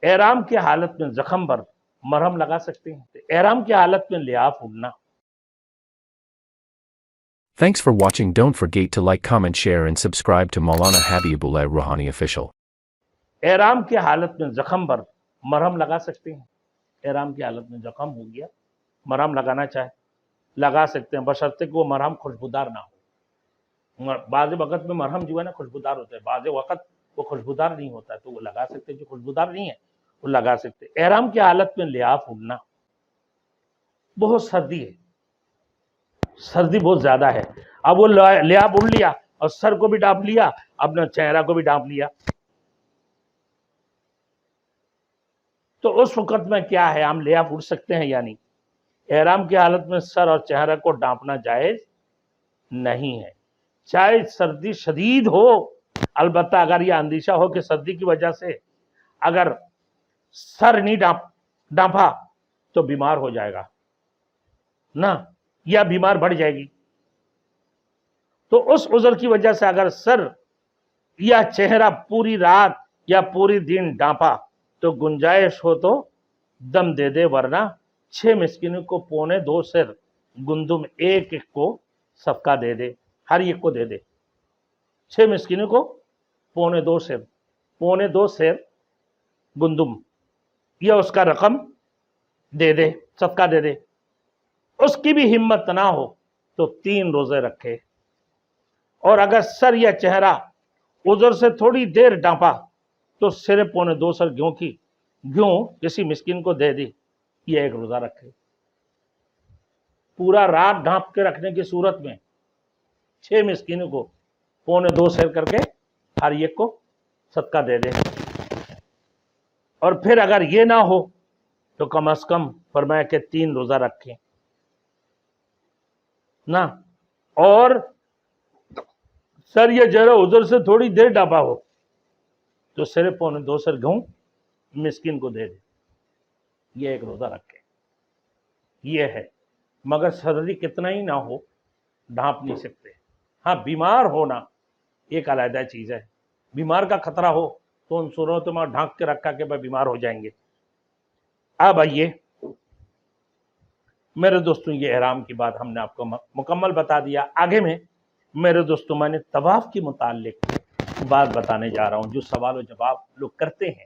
احرام کی حالت میں زخم پر مرہم لگا سکتے ہیں. احرام کی حالت میں لحاف اڑنا. Thanks for watching. Don't forget to like, comment, share and subscribe to Maulana Habibullah Rouhani Official. احرام کی حالت میں زخم پر مرہم لگا سکتے ہیں. احرام کی حالت میں زخم ہو گیا، مرہم لگانا چاہے لگا سکتے ہیں، بشرطے کہ وہ مرہم خوشبودار نہ ہو. بعض وقت میں مرہم جو ہے نا خوشبودار ہوتا ہے، بعض وقت وہ خوشبودار نہیں ہوتا ہے، تو وہ لگا سکتے ہیں. جو خوشبودار نہیں ہے وہ لگا سکتے. احرام کی حالت میں لحاف اڑنا. بہت سردی ہے، سردی بہت زیادہ ہے. اب وہ لحاف اڑ لیا اور سر کو بھی ڈانپ لیا، اپنا چہرہ کو بھی ڈانپ لیا. تو اس وقت میں کیا ہے، ہم لحاف اڑ سکتے ہیں یا نہیں؟ احرام کی حالت میں سر اور چہرہ کو ڈانپنا جائز نہیں ہے، چاہے سردی شدید ہو. البتہ اگر یہ اندیشہ ہو کہ سردی کی وجہ سے اگر سر نہیں ڈانپا تو بیمار ہو جائے گا نا، یا بیمار بڑھ جائے گی، تو اس عذر کی وجہ سے اگر سر یا چہرہ پوری رات یا پوری دن ڈانپا تو گنجائش ہو تو دم دے دے، ورنہ 6 مسکینوں کو 2.25 سیر گندم ایک کو صدقہ دے دے، ہر ایک کو دے دے. 6 مسکینوں کو 2.25 سیر گندم یا اس کا رقم دے دے، صدقہ دے دے. اس کی بھی ہمت نہ ہو تو 3 روزے رکھے. اور اگر سر یا چہرہ عذر سے تھوڑی دیر ڈانپا تو صرف 2.25 سیر گیہوں کسی مسکین کو دے دی، یہ 1 روزہ رکھے. پورا رات ڈھانپ کے رکھنے کی صورت میں 6 مسکینوں کو 2.25 سیر کر کے ہر ایک کو صدقہ دے دے. اور پھر اگر یہ نہ ہو تو کم از کم فرمایا کہ 3 روزہ رکھیں نا. اور سر یا چہرہ عذر سے تھوڑی دیر ڈانپا ہو تو صرف 2.25 سیر گیہوں مسکین کو دے دے، یہ 1 روزہ رکھے. یہ ہے، مگر سردی کتنا ہی نہ ہو ڈھانپ نہیں سکتے. ہاں بیمار ہونا ایک علیحدہ چیز ہے، بیمار کا خطرہ ہو تو ان صورتوں میں ڈھانک کے رکھا کہ بھائی بیمار ہو جائیں گے. اب آئیے میرے دوستوں، یہ احرام کی بات ہم نے آپ کو مکمل بتا دیا. آگے میں میرے دوستوں میں نے طواف کے متعلق بات بتانے جا رہا ہوں، جو سوال و جواب لوگ کرتے ہیں.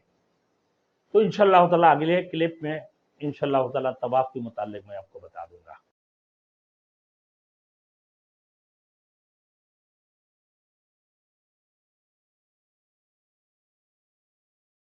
تو انشاءاللہ تعالیٰ اگلے کلپ میں انشاءاللہ تعالیٰ طواف کے متعلق میں آپ کو بتا دوں گا.